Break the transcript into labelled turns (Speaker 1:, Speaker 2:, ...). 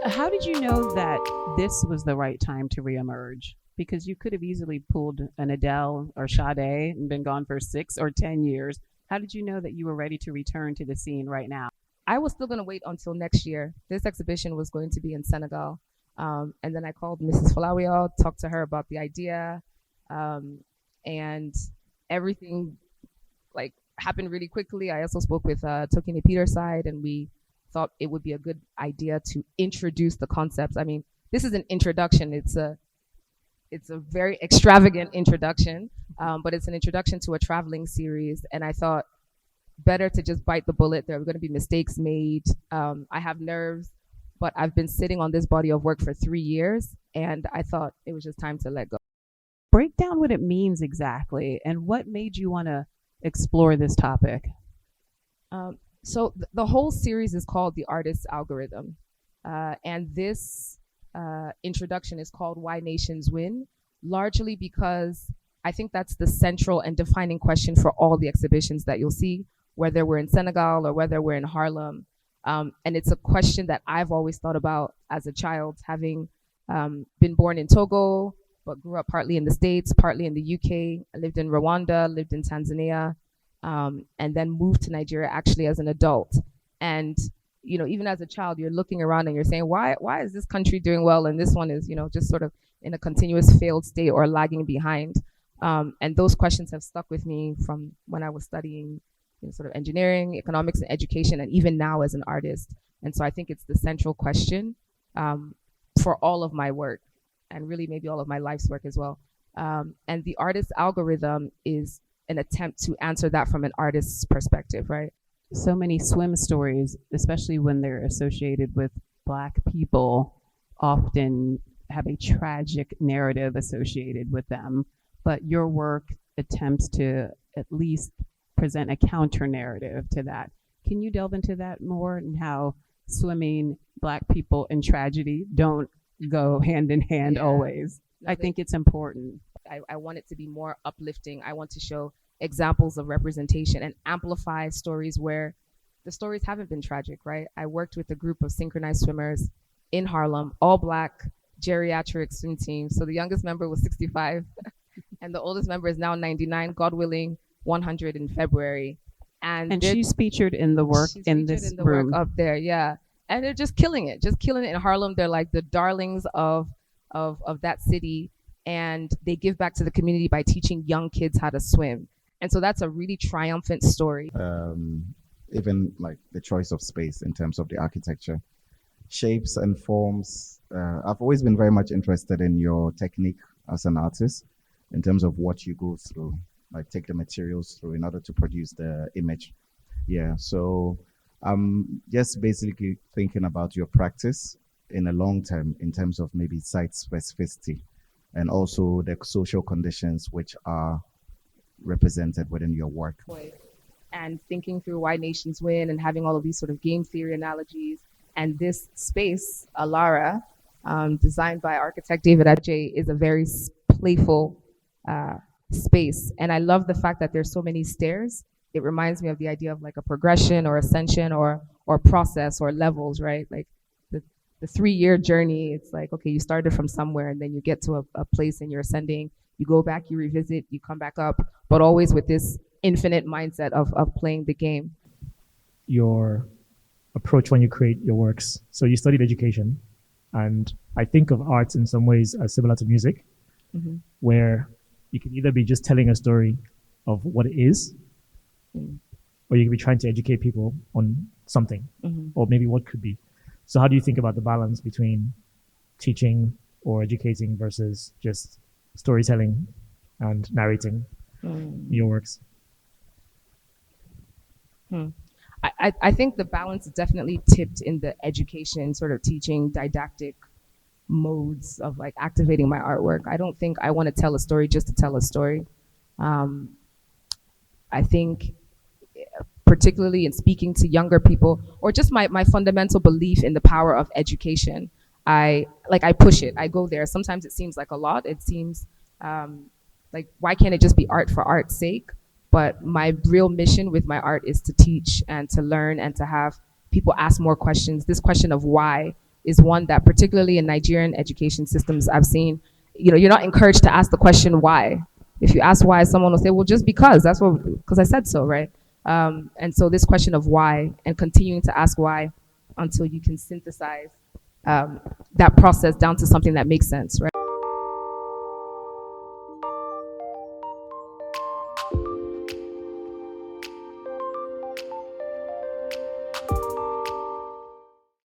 Speaker 1: How did you know that this was the right time to reemerge? Because you could have easily pulled an Adele or Sade and been gone for 6 or 10 years. How did you know that you were ready to return to the scene right now?
Speaker 2: I was still going to wait until next year. This exhibition was going to be in Senegal. And then I called Mrs. Falawio, talked to her about the idea, um, and everything like happened really quickly. I also spoke with Tokine Peterside, and we thought it would be a good idea to introduce the concepts. I mean, this is an introduction. It's a very extravagant introduction, but it's an introduction to a traveling series. And I thought better to just bite the bullet. There are going to be mistakes made. I have nerves, but I've been sitting on this body of work for 3 years, and I thought it was just time to let go.
Speaker 1: Break down what it means exactly and what made you want to explore this topic.
Speaker 2: So the whole series is called The Artist's Algorithm. And this introduction is called Why Nations Win, largely because I think that's the central and defining question for all the exhibitions that you'll see, whether we're in Senegal or whether we're in Harlem. And it's a question that I've always thought about as a child, having been born in Togo, but grew up partly in the States, partly in the UK. I lived in Rwanda, lived in Tanzania, and then moved to Nigeria actually as an adult. And even as a child, you're looking around and you're saying, why is this country doing well and this one is, just sort of in a continuous failed state or lagging behind? And those questions have stuck with me from when I was studying sort of engineering, economics, and education, and even now as an artist. And so I think it's the central question for all of my work, and really maybe all of my life's work as well. And the artist algorithm is an attempt to answer that from an artist's perspective, right?
Speaker 1: So many swim stories, especially when they're associated with Black people, often have a tragic narrative associated with them. But your work attempts to at least present a counter narrative to that. Can you delve into that more and how swimming, Black people, and tragedy don't go hand in hand
Speaker 2: Yeah.
Speaker 1: always?
Speaker 2: No,
Speaker 1: I think it's important.
Speaker 2: I want it to be more uplifting. I want to show examples of representation and amplify stories where the stories haven't been tragic, right? I worked with a group of synchronized swimmers in Harlem, all Black, geriatric swim team. So the youngest member was 65 and the oldest member is now 99, God willing, 100 in February.
Speaker 1: And she's featured in the work
Speaker 2: she's
Speaker 1: in
Speaker 2: featured
Speaker 1: this
Speaker 2: in the work
Speaker 1: room.
Speaker 2: up there, yeah. And they're just killing it in Harlem. They're like the darlings of that city, and they give back to the community by teaching young kids how to swim. And so that's a really triumphant story.
Speaker 3: Even like the choice of space in terms of the architecture, shapes and forms. I've always been very much interested in your technique as an artist in terms of what you go through, like take the materials through in order to produce the image. Yeah, so I'm just basically thinking about your practice in a long term in terms of maybe site specificity and also the social conditions which are represented within your work.
Speaker 2: And thinking through why nations win and having all of these sort of game theory analogies. And this space, Alara, designed by architect David Adjei, is a very playful uh, space. And I love the fact that there's so many stairs. It reminds me of the idea of like a progression or ascension or process or levels, right? Like the 3 year journey, it's like, okay, you started from somewhere and then you get to a place and you're ascending. You go back, you revisit, you come back up, but always with this infinite mindset of playing the game.
Speaker 4: Your approach when you create your works. So you studied education, and I think of art in some ways as similar to music, where you can either be just telling a story of what it is, or you can be trying to educate people on something, or maybe what could be. So how do you think about the balance between teaching or educating versus just storytelling and narrating your works?
Speaker 2: I think the balance is definitely tipped in the education, sort of teaching didactic modes of like activating my artwork. I don't think I want to tell a story just to tell a story. I think particularly in speaking to younger people, or just my fundamental belief in the power of education. I push it. I go there. Sometimes it seems like a lot. It seems like, why can't it just be art for art's sake? But my real mission with my art is to teach and to learn and to have people ask more questions. This question of why is one that, particularly in Nigerian education systems, I've seen, you're not encouraged to ask the question why. If you ask why, someone will say, well, just because because I said so, right? And so this question of why, and continuing to ask why until you can synthesize that process down to something that makes sense, right?